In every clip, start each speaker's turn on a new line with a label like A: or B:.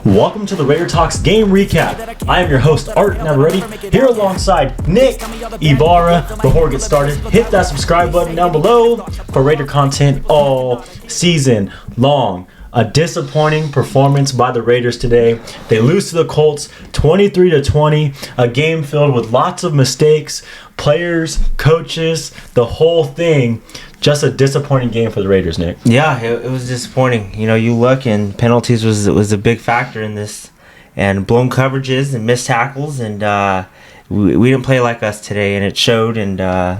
A: Welcome to the Raider Talks game recap. I am your host, Art Navarrete, here alongside Nick Ibarra. Before we get started, hit that subscribe button down below for Raider content all season long. A disappointing performance by the Raiders today. They lose to the Colts 23-20, a game filled with lots of mistakes, players, coaches, the whole thing. Just a disappointing game for the Raiders, Nick.
B: Yeah, it was disappointing. You know, you look and penalties was a big factor in this, and blown coverages and missed tackles, and we didn't play like us today, and it showed, and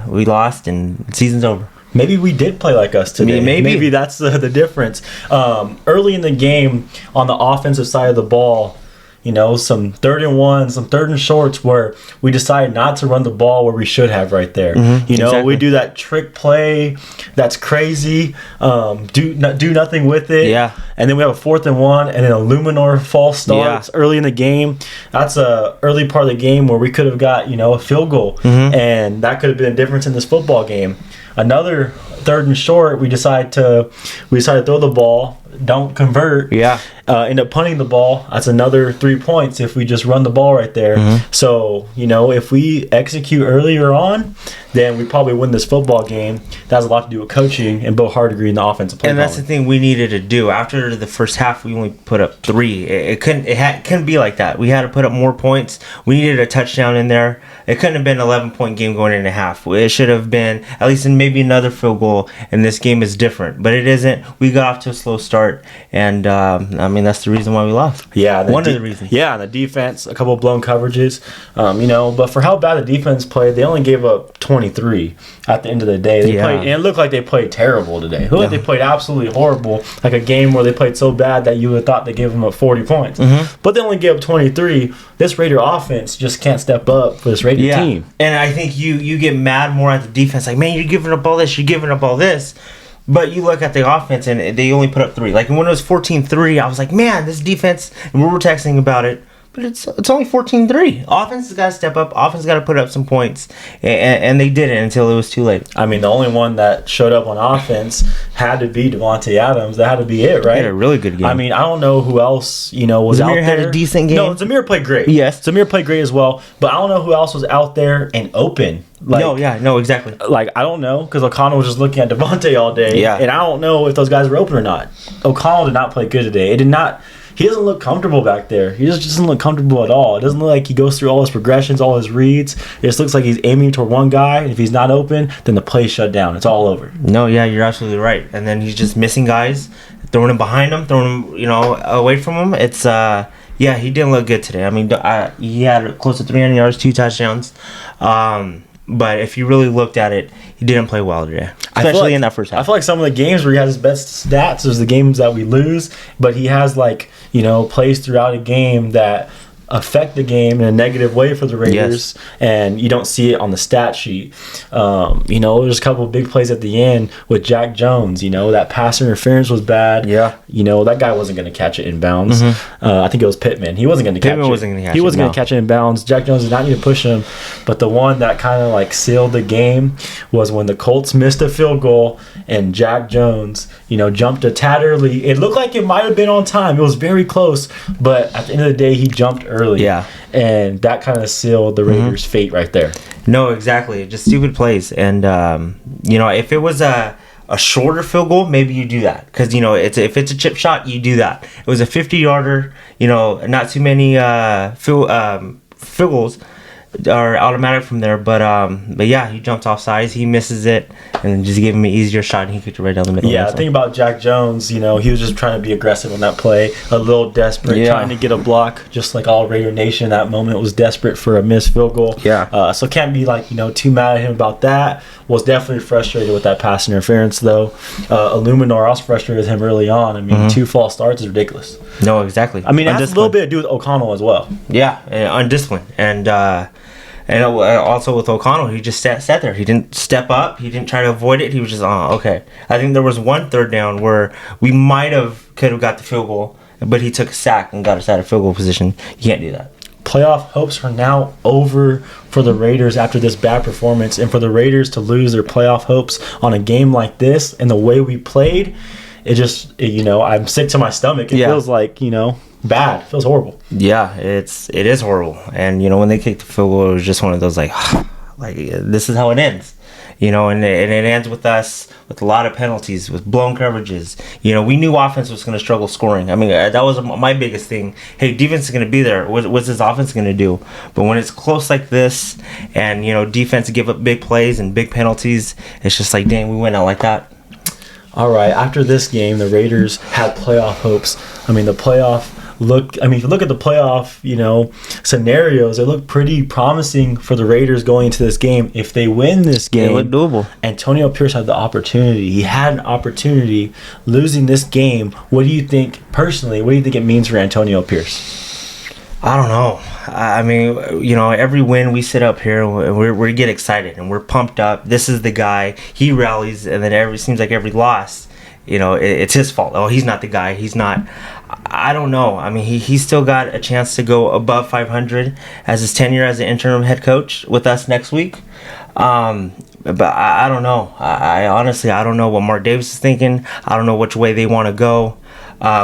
B: we lost, and the season's over.
A: Maybe we did play like us today. Maybe that's the difference. Early in the game, on the offensive side of the ball, you know, some 3rd and 1, some 3rd and shorts where we decided not to run the ball where we should have right there. You know, exactly. We do that trick play that's crazy, do nothing with it.
B: Yeah. And
A: then we have a 4th and 1 and an Illuminor false starts early in the game. That's a early part of the game where we could have got, you know, a field goal. And that could have been a difference in this football game. Another 3rd and short, we decided to throw the ball, don't convert. End up punting the ball. That's another 3 points if we just run the ball right there. So, you know, if we execute earlier on, then we probably win this football game. That has a lot to do with coaching and Bill Hardegree in the offensive play.
B: And that's the thing we needed to do. After the first half, we only put up 3. It couldn't be like that. We had to put up more points. We needed a touchdown in there. It couldn't have been an 11-point game going into half. It should have been at least maybe another field goal, and this game is different. But it isn't. We got off to a slow start, and I mean, that's the reason why we lost. One of the reasons.
A: Yeah, the defense, a couple of blown coverages. You know, but for how bad the defense played, they only gave up 23 at the end of the day. They played, and it looked like they played terrible today. It looked like they played absolutely horrible, like a game where they played so bad that you would have thought they gave them up 40 points. But they only gave up 23. This Raider offense just can't step up for this Raider team.
B: And I think you get mad more at the defense, like, man, you're giving up all this, you're giving up all this. But you look at the offense, and they only put up 3. Like, when it was 14-3, I was like, man, this defense, and we were texting about it, but it's only 14-3. Offense has got to step up. Offense has got to put up some points, and they didn't until it was too late.
A: I mean, the only one that showed up on offense had to be Devontae Adams. That had to be it, right?
B: He had a really good game.
A: I mean, I don't know who else, you know, was out there.
B: Zamir had a decent game.
A: No, Zamir played great.
B: Yes.
A: Zamir played great as well, but I don't know who else was out there and open.
B: Like, no, exactly.
A: Like, I don't know, because O'Connell was just looking at Devontae all day, and I don't know if those guys were open or not. O'Connell did not play good today. He doesn't look comfortable back there. He just doesn't look comfortable at all. It doesn't look like he goes through all his progressions, all his reads. It just looks like he's aiming toward one guy, and if he's not open, then the play's shut down. It's all over.
B: No, yeah, you're absolutely right. And then he's just missing guys, throwing them behind him, throwing them, you know, away from him. It's yeah, he didn't look good today. I mean, he had close to 300 yards, 2 touchdowns. But if you really looked at it, he didn't play well today, especially in that first half.
A: I feel like some of the games where he has his best stats is the games that we lose, but he has, like, you know, plays throughout a game that affect the game in a negative way for the Raiders, and you don't see it on the stat sheet. You know, there's a couple of big plays at the end with Jack Jones. You know, that pass interference was bad. You know, that guy wasn't going to catch it in bounds. I think it was Pittman. He wasn't going to catch it. He wasn't going to catch it in bounds. Jack Jones did not need to push him. But the one that kind of like sealed the game was when the Colts missed a field goal and Jack Jones, you know, jumped a tad early. It looked like it might have been on time. It was very close, but at the end of the day, he jumped early. And that kind of sealed the Raiders' fate right there.
B: No, exactly. Just stupid plays. And, you know, if it was a shorter field goal, maybe you do that. Because, you know, if it's a chip shot, you do that. It was a 50-yarder, you know, not too many field goals are automatic from there. But yeah, he jumped off sides. He misses it. And just gave him an easier shot, and he kicked it right down the middle.
A: Yeah, the thing about Jack Jones, you know, he was just trying to be aggressive on that play, a little desperate, trying to get a block, just like all Raider Nation in that moment was desperate for a missed field goal. So can't be, like, you know, too mad at him about that. Was definitely frustrated with that pass interference, though. Illuminor, I was frustrated with him early on. I mean, 2 false starts is ridiculous.
B: No, exactly.
A: I mean, it has a little bit to do with O'Connell as well.
B: Yeah, undisciplined. And also with O'Connell, he just sat there. He didn't step up. He didn't try to avoid it. He was just, okay. I think there was one 3rd down where we could have got the field goal, but he took a sack and got us out of field goal position. You can't do that.
A: Playoff hopes are now over for the Raiders after this bad performance. And for the Raiders to lose their playoff hopes on a game like this and the way we played, you know, I'm sick to my stomach. It feels like, you know, bad. It feels horrible.
B: Yeah, it is horrible. And when they kicked the field goal, it was just one of those like this is how it ends. And it ends with us with a lot of penalties, with blown coverages. We knew offense was going to struggle scoring. I mean, that was my biggest thing. Hey, defense is going to be there. What's this offense going to do? But when it's close like this, and defense give up big plays and big penalties, it's just like, dang, we went out like that.
A: All right. After this game, the Raiders had playoff hopes. I mean, if you look at the playoff, scenarios, they look pretty promising for the Raiders going into this game. If they win this game,
B: it looked doable.
A: Antonio Pierce had the opportunity. He had an opportunity losing this game. What do you think, personally, what do you think it means for Antonio Pierce?
B: I don't know. I mean, every win we sit up here and we get excited and we're pumped up. This is the guy. He rallies, and then seems like every loss, it's his fault. Oh, he's not the guy. He's not. I don't know. I mean, he's still got a chance to go above 500 as his tenure as an interim head coach with us next week. But I don't know. I honestly don't know what Mark Davis is thinking. I don't know which way they want to go.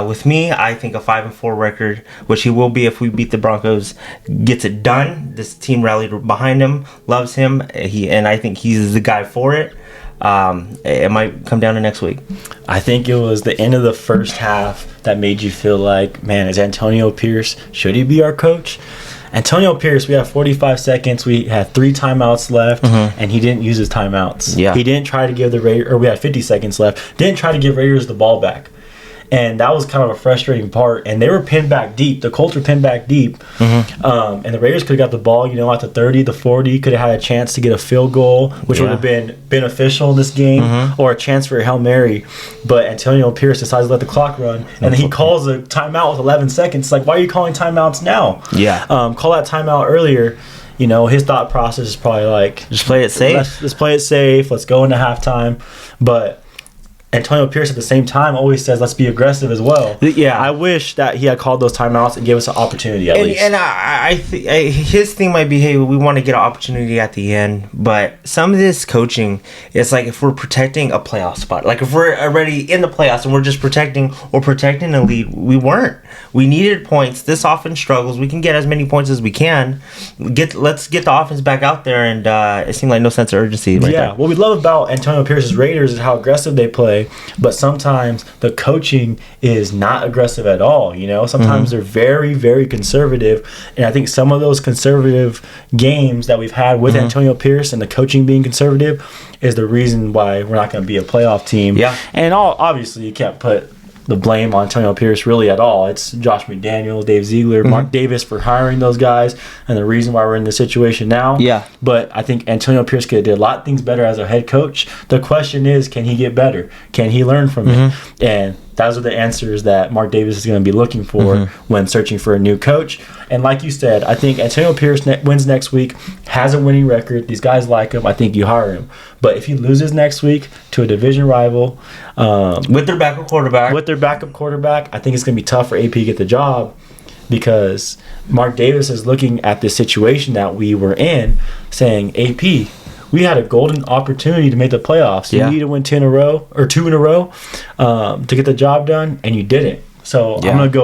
B: With me, I think a 5-4 record, which he will be if we beat the Broncos, gets it done. This team rallied behind him, loves him, and I think he's the guy for it. It might come down to next week.
A: I think it was the end of the first half that made you feel like, man, is Antonio Pierce, should he be our coach? Antonio Pierce, we had 45 seconds. We had 3 timeouts left, and he didn't use his timeouts. Yeah. He didn't try to give the Raiders, or we had 50 seconds left, didn't try to give Raiders the ball back. And that was kind of a frustrating part. And they were pinned back deep. The Colts were pinned back deep. And the Raiders could have got the ball, at the 30, the 40, could have had a chance to get a field goal, which would have been beneficial in this game, or a chance for a Hail Mary. But Antonio Pierce decides to let the clock run. And then he calls a timeout with 11 seconds. It's like, why are you calling timeouts now?
B: Yeah.
A: Call that timeout earlier. His thought process is probably like,
B: just play it safe.
A: Let's play it safe. Let's go into halftime. But Antonio Pierce at the same time always says, let's be aggressive as well.
B: Yeah.
A: I wish that he had called those timeouts and gave us an opportunity at least.
B: And I think his thing might be, hey, we want to get an opportunity at the end. But some of this coaching, it's like if we're protecting a playoff spot. Like if we're already in the playoffs and we're just protecting a lead, we weren't. We needed points. This offense struggles. We can get as many points as we can. Let's get the offense back out there. And it seemed like no sense of urgency right there.
A: What we love about Antonio Pierce's Raiders is how aggressive they play. But sometimes the coaching is not aggressive at all. Sometimes they're very, very conservative. And I think some of those conservative games that we've had with Antonio Pierce and the coaching being conservative is the reason why we're not going to be a playoff team.
B: Yeah.
A: And obviously you can't put the blame on Antonio Pierce really at all. It's Josh McDaniel, Dave Ziegler, Mark Davis for hiring those guys, and the reason why we're in this situation now.
B: Yeah.
A: But I think Antonio Pierce could have did a lot of things better as a head coach. The question is, can he get better? Can he learn from it? And those are the answers that Mark Davis is going to be looking for when searching for a new coach. And like you said, I think Antonio Pierce wins next week, has a winning record. These guys like him. I think you hire him. But if he loses next week to a division rival,
B: with their backup quarterback,
A: I think it's going to be tough for AP to get the job, because Mark Davis is looking at this situation that we were in, saying, AP, we had a golden opportunity to make the playoffs. You need to win 2 in a row to get the job done, and you didn't. So I'm gonna go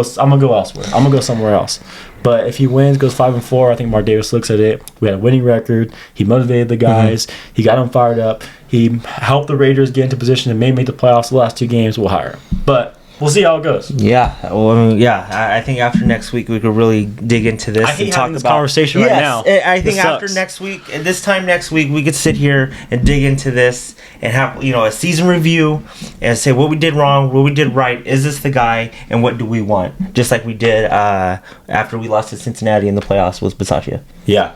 A: elsewhere. I'm gonna go somewhere else. But if he wins, goes 5-4, I think Mark Davis looks at it. We had a winning record. He motivated the guys. He got them fired up. He helped the Raiders get into position and maybe make the playoffs the last 2 games. We'll hire him. But we'll see how it goes.
B: Yeah. Well, I think after next week we could really dig into this.
A: I hate having this conversation right now.
B: I think after next week, this time next week, we could sit here and dig into this and have a season review and say what we did wrong, what we did right. Is this the guy, and what do we want? Just like we did after we lost to Cincinnati in the playoffs with Bisaccia.
A: Yeah.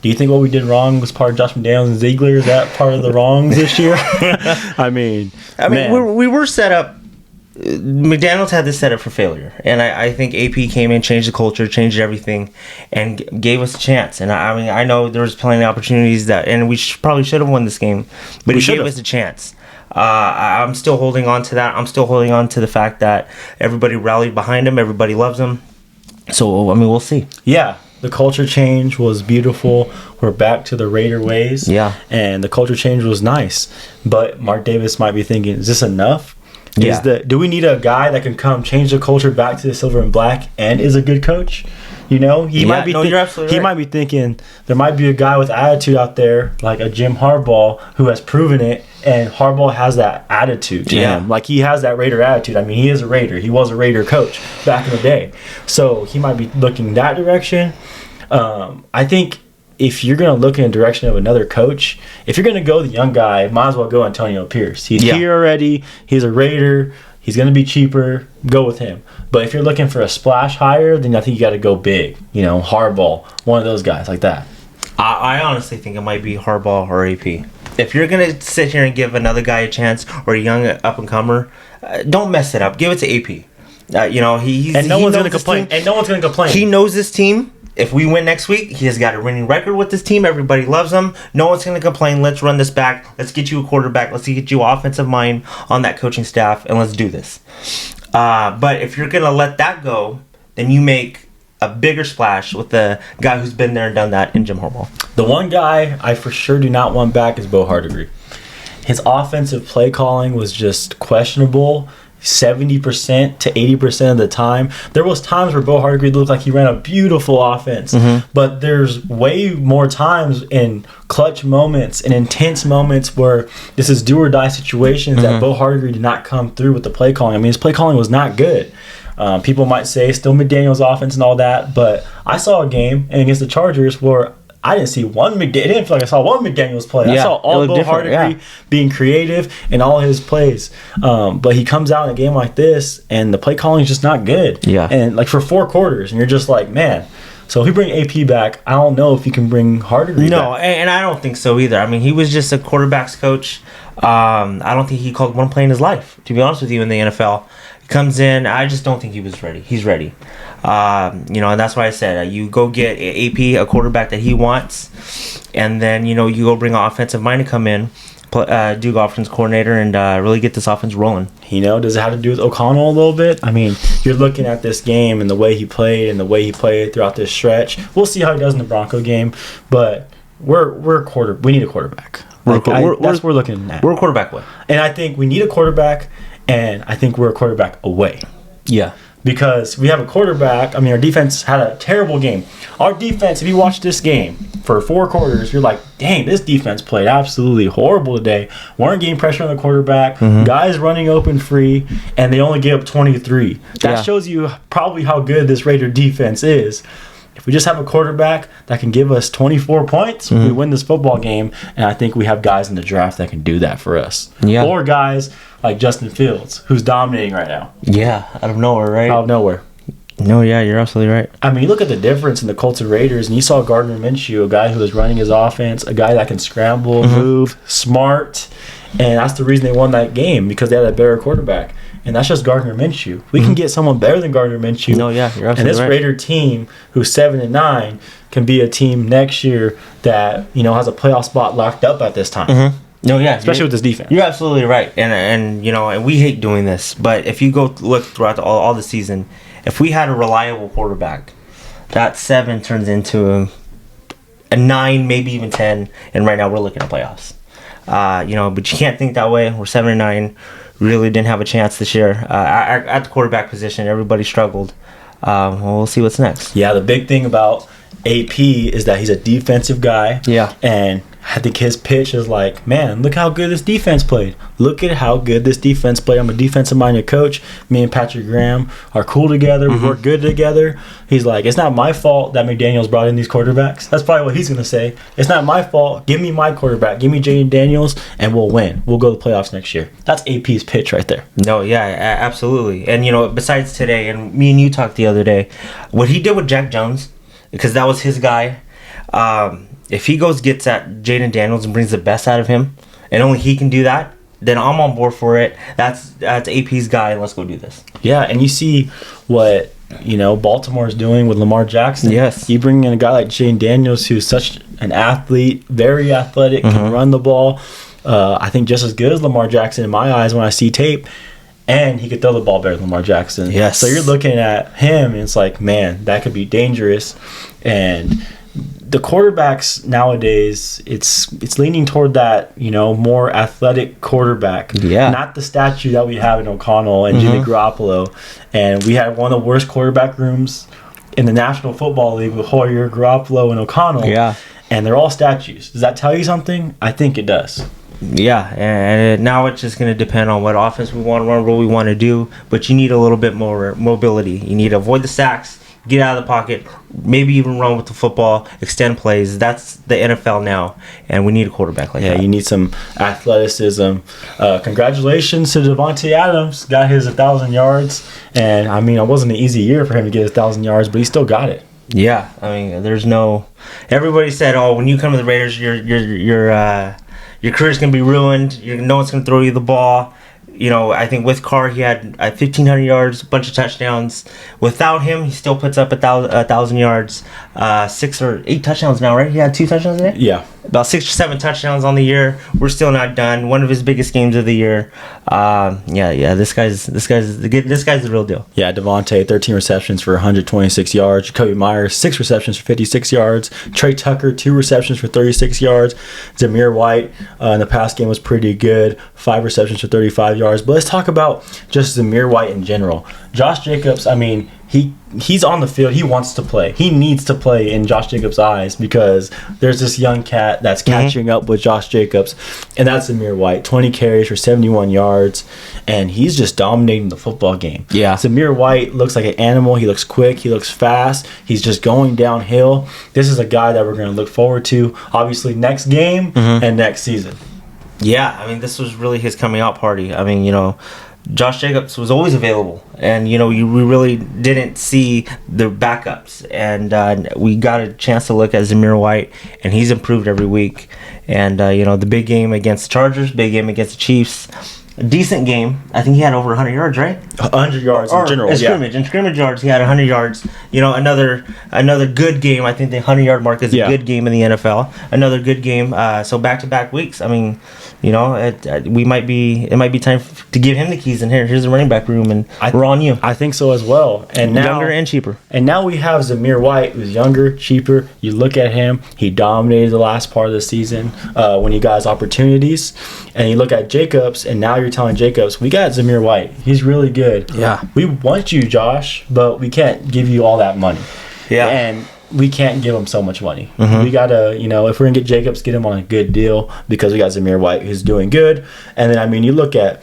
A: Do you think what we did wrong was part of Josh McDaniels and Ziegler? Is that part of the wrongs this year? I mean,
B: we were set up. McDaniels had this set up for failure, and I think AP came in, changed the culture, changed everything, and gave us a chance. And I know there was plenty of opportunities and we probably should have won this game, but he gave us a chance. I'm still holding on to that. I'm still holding on to the fact that everybody rallied behind him, everybody loves him. So we'll see.
A: Yeah. The culture change was beautiful. We're back to the Raider ways.
B: Yeah.
A: And the culture change was nice. But Mark Davis might be thinking, is this enough?
B: Yeah.
A: Do we need a guy that can come change the culture back to the silver and black and is a good coach? You know,
B: you're absolutely
A: he
B: right.
A: might be thinking there might be a guy with attitude out there like a Jim Harbaugh who has proven it, and Harbaugh has that attitude to him. Like, he has that Raider attitude. I mean, he is a Raider. He was a Raider coach back in the day. So he might be looking that direction. I think if you're going to look in the direction of another coach, if you're going to go the young guy, might as well go Antonio Pierce. He's here already. He's a Raider. He's going to be cheaper. Go with him. But if you're looking for a splash hire, then I think you got to go big. You know, Harbaugh, one of those guys like that.
B: I honestly think it might be Harbaugh or AP. If you're going to sit here and give another guy a chance or a young up-and-comer, don't mess it up. Give it to AP. You know,
A: no one's going to complain. And no one's going to complain.
B: He knows this team. If we win next week, he has got a winning record with this team. Everybody loves him. No one's going to complain. Let's run this back. Let's get you a quarterback. Let's get you offensive mind on that coaching staff, and let's do this. But if you're going to let that go, then you make a bigger splash with the guy who's been there and done that in Jim Harbaugh.
A: The one guy I for sure do not want back is Bo Hardegree. His offensive play calling was just questionable. 70% to 80% of the time. There was times where Bo Hardegree looked like he ran a beautiful offense, but there's way more times in clutch moments and intense moments where this is do or die situations that Bo Hardegree did not come through with the play calling. I mean, his play calling was not good. People might say still McDaniel's offense and all that, but I saw a game against the Chargers where I didn't see one McDaniels. It didn't feel like I saw one McDaniels play. I saw all Bo Hardegree being creative in all his plays. But he comes out in a game like this, and the play calling is just not good.
B: Yeah.
A: And like for 4 quarters, and you're just like, man. So if you bring AP back, I don't know if you can bring Hardegree back.
B: And I don't think so either. I mean, he was just a quarterback's coach. I don't think he called one play in his life, to be honest with you, in the NFL. He comes in, I just don't think he was ready. He's ready. You know, and that's why I said you go get AP, a quarterback that he wants, and then, you know, you go bring an offensive mind to come in, do offense coordinator, and really get this offense rolling.
A: You know, does it have to do with O'Connell a little bit? I mean, you're looking at this game and the way he played throughout this stretch. We'll see how he does in the Bronco game, but we need a quarterback. That's what we're looking at.
B: We're a quarterback away.
A: And I think we need a quarterback, and I think we're a quarterback away.
B: Yeah.
A: Because we have a quarterback. I mean, our defense had a terrible game. Our defense, if you watch this game for 4 quarters, you're like, dang, this defense played absolutely horrible today. Weren't getting pressure on the quarterback. Guys running open free, and they only gave up 23. That shows you probably how good this Raider defense is. If we just have a quarterback that can give us 24 points, we win this football game, and I think we have guys in the draft that can do that for us.
B: Yeah.
A: Or guys like Justin Fields, who's dominating right now.
B: Yeah, out of nowhere, right?
A: Out of nowhere.
B: No, yeah, you're absolutely right.
A: I mean, you look at the difference in the Colts and Raiders, and you saw Gardner Minshew, a guy who was running his offense, a guy that can scramble, move, smart, and that's the reason they won that game, because they had a better quarterback. And that's just Gardner Minshew. We can get someone better than Gardner Minshew.
B: No, yeah, you're absolutely right.
A: And this Raider team, who's 7-9, can be a team next year that, you know, has a playoff spot locked up at this time.
B: No, yeah,
A: especially with this defense.
B: You're absolutely right, and you know, and we hate doing this, but if you go look throughout all the season, if we had a reliable quarterback, that 7 turns into a 9, maybe even 10, and right now we're looking at playoffs. You know, but you can't think that way. We're 7-9. Really didn't have a chance this year at the quarterback position. Everybody struggled. Well, we'll see what's next.
A: Yeah, the big thing about AP is that he's a defensive guy.
B: Yeah.
A: And I think his pitch is like, man, look how good this defense played. Look at how good this defense played. I'm a defensive-minded coach. Me and Patrick Graham are cool together. We work good together. He's like, it's not my fault that McDaniels brought in these quarterbacks. That's probably what he's going to say. It's not my fault. Give me my quarterback. Give me Jaden Daniels, and we'll win. We'll go to the playoffs next year. That's AP's pitch right there.
B: No, yeah, absolutely. And, you know, besides today, and me and you talked the other day, what he did with Jack Jones, because that was his guy, if he gets at Jaden Daniels and brings the best out of him, and only he can do that, then I'm on board for it. That's AP's guy, and let's go do this.
A: Yeah, and you see what, you know, Baltimore's doing with Lamar Jackson.
B: Yes.
A: You bring in a guy like Jaden Daniels, who's such an athlete, very athletic, can run the ball. I think just as good as Lamar Jackson in my eyes when I see tape. And he could throw the ball better than Lamar Jackson.
B: Yes.
A: So you're looking at him, and it's like, man, that could be dangerous. And the quarterbacks nowadays, it's leaning toward that, more athletic quarterback.
B: Yeah.
A: Not the statue that we have in O'Connell and Jimmy Garoppolo. And we had one of the worst quarterback rooms in the National Football League with Hoyer, Garoppolo, and O'Connell.
B: Yeah.
A: And they're all statues. Does that tell you something? I think it does.
B: Yeah, and now it's just going to depend on what offense we want to run, what we want to do. But you need a little bit more mobility. You need to avoid the sacks, get out of the pocket, maybe even run with the football, extend plays. That's the NFL now, and we need a quarterback like that.
A: Yeah, you need some athleticism. Congratulations to Devontae Adams. Got his 1,000 yards. And, it wasn't an easy year for him to get his 1,000 yards, but he still got it.
B: Yeah, there's no... Everybody said, when you come to the Raiders, your career's going to be ruined. No one's going to throw you the ball. I think with Carr, he had 1,500 yards, a bunch of touchdowns. Without him, he still puts up 1,000 yards, 6 or 8 touchdowns now, right? He had 2 touchdowns today?
A: Yeah.
B: About 6 or 7 touchdowns on the year. We're still not done. One of his biggest games of the year. This guy's the real deal.
A: Yeah, Devontae, 13 receptions for 126 yards. Jacoby Myers, 6 receptions for 56 yards. Trey Tucker, 2 receptions for 36 yards. Zamir White in the past game was pretty good, 5 receptions for 35 yards. But let's talk about just Zamir White in general. Josh Jacobs, he's on the field. He wants to play. He needs to play in Josh Jacobs' eyes because there's this young cat that's catching up with Josh Jacobs, and that's Zamir White. 20 carries for 71 yards, and he's just dominating the football game.
B: Yeah.
A: Zamir White looks like an animal. He looks quick. He looks fast. He's just going downhill. This is a guy that we're going to look forward to, obviously, next game and next season.
B: Yeah, this was really his coming out party. Josh Jacobs was always available, and we really didn't see the backups, and we got a chance to look at Zamir White, and he's improved every week. And the big game against the Chargers, big game against the Chiefs, a decent game. I think he had over 100 yards, right?
A: 100 yards in general.
B: In scrimmage yards, he had 100 yards. Another good game. I think the 100-yard mark is a good game in the NFL. Another good game. So back-to-back weeks. It might be time to give him the keys. And here's the running back room, and we're on you.
A: I think so as well. And now,
B: younger and cheaper.
A: And now we have Zamir White, who's younger, cheaper. You look at him; he dominated the last part of the season when he got his opportunities. And you look at Jacobs, and now you're telling Jacobs, we got Zamir White. He's really good.
B: Yeah.
A: We want you, Josh, but we can't give you all that money.
B: Yeah.
A: And we can't give him so much money. We got to, if we're going to get Jacobs, get him on a good deal because we got Zamir White who's doing good. And then, you look at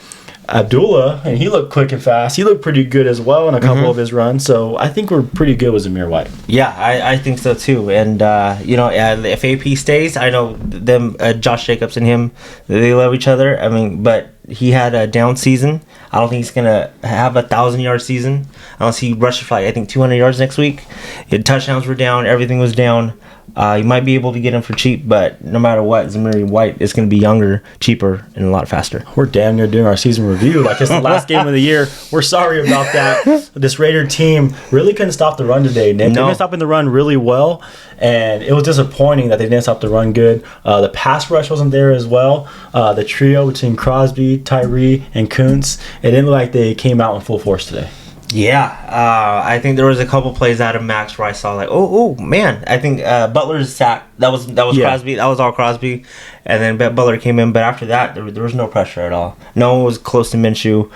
A: Abdullah, and he looked quick and fast. He looked pretty good as well in a couple of his runs. So I think we're pretty good with Zamir White.
B: Yeah, I think so too. And if AP stays, I know them, Josh Jacobs and him, they love each other. But he had a down season. I don't think he's gonna have a 1,000-yard season unless he rushes for 200 yards next week. His touchdowns were down. Everything was down. You might be able to get him for cheap, but no matter what, Zamir White is going to be younger, cheaper, and a lot faster.
A: We're damn near doing our season review. Like it's the last game of the year. We're sorry about that. This Raider team really couldn't stop the run today, Nick. They've been stopping the run really well, and it was disappointing that they didn't stop the run good. The pass rush wasn't there as well. The trio between Crosby, Tyree, and Kuntz, it didn't look like they came out in full force today.
B: Yeah, I think there was a couple plays out of Max where I saw oh man, I think Butler's sack that was Crosby, that was all Crosby, and then Butler came in, but after that there was no pressure at all. No one was close to Minshew.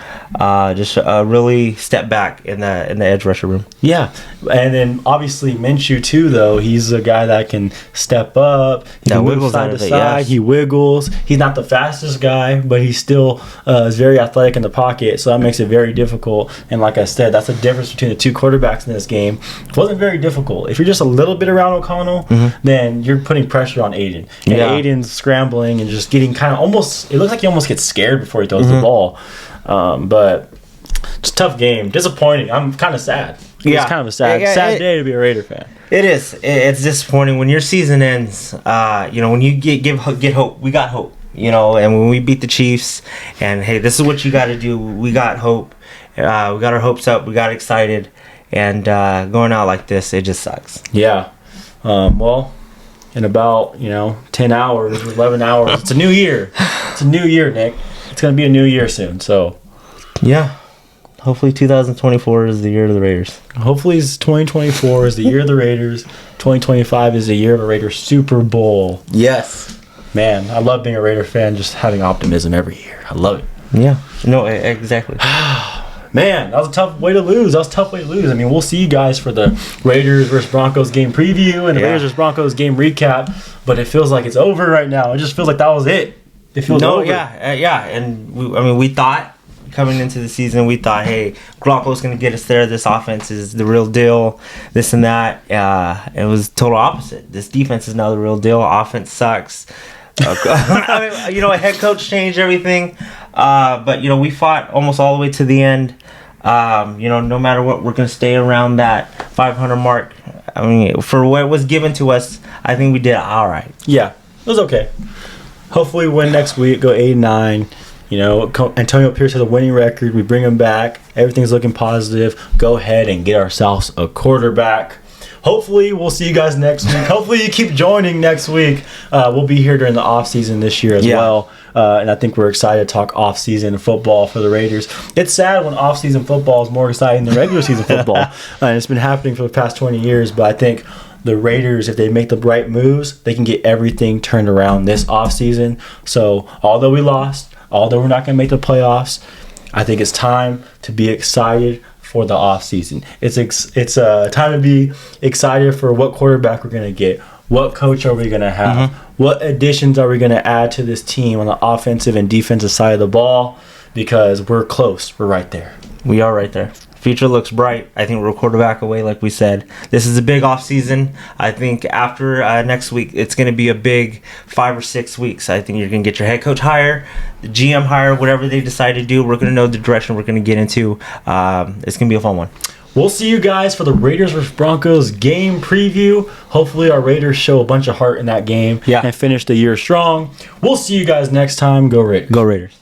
B: Just really step back in the edge rusher room.
A: Yeah, and then obviously Minshew too, though he's a guy that can step up. He can move side to side. Yes. He wiggles. He's not the fastest guy, but he still is very athletic in the pocket, so that makes it very difficult. And like I said, that's the difference between the two quarterbacks in this game. It wasn't very difficult. If you're just a little bit around O'Connell, then you're putting pressure on Aiden. And Aiden's scrambling and just getting kind of almost, it looks like he almost gets scared before he throws the ball. But it's a tough game. Disappointing. I'm kind of sad.
B: Yeah.
A: It's kind of a sad day to be a Raider fan.
B: It is. It's disappointing when your season ends. When you get hope. We got hope. And when we beat the Chiefs, and hey, this is what you got to do. We got hope. We got our hopes up. We got excited, and going out like this, it just sucks.
A: Yeah. Well, in about 10 hours, 11 hours, it's a new year. It's a new year, Nick. It's gonna be a new year soon. So,
B: yeah. hopefully 2024 is the year of the Raiders.
A: Hopefully 2024 is the year of the Raiders. 2025 is the year of a Raiders Super Bowl.
B: Yes.
A: Man, I love being a Raider fan, just having optimism every year. I love it.
B: Yeah. No, exactly.
A: Man, that was a tough way to lose. I mean, we'll see you guys for the Raiders versus Broncos game preview and the Raiders versus Broncos game recap, but it feels like it's over right now. It just feels like that was it. It feels over.
B: And we thought coming into the season, we thought, hey, Garoppolo's going to get us there. This offense is the real deal. This and that. It was total opposite. This defense is now the real deal. Offense sucks. I mean, a head coach changed everything. But we fought almost all the way to the end. No matter what, we're going to stay around that 500 mark. I mean, for what was given to us, I think we did all right.
A: Yeah, it was okay. Hopefully, win next week, go 8-9. Antonio Pierce has a winning record. We bring him back. Everything's looking positive. Go ahead and get ourselves a quarterback. Hopefully, we'll see you guys next week. Hopefully, you keep joining next week. We'll be here during the offseason this year as well. And I think we're excited to talk offseason football for the Raiders. It's sad when offseason football is more exciting than regular season football. And it's been happening for the past 20 years. But I think the Raiders, if they make the right moves, they can get everything turned around this offseason. So, although we lost, although we're not going to make the playoffs, I think it's time to be excited for the offseason. It's time to be excited for what quarterback we're going to get. What coach are we going to have? What additions are we going to add to this team on the offensive and defensive side of the ball? Because we're close. We're right there.
B: We are right there. Future looks bright. I think we're a quarterback away, like we said. This is a big offseason. I think after next week, it's going to be a big 5 or 6 weeks. I think you're going to get your head coach hire, the GM hire, whatever they decide to do. We're going to know the direction we're going to get into. It's going to be a fun one.
A: We'll see you guys for the Raiders vs. Broncos game preview. Hopefully our Raiders show a bunch of heart in that game and finish the year strong. We'll see you guys next time. Go Raiders.
B: Go Raiders.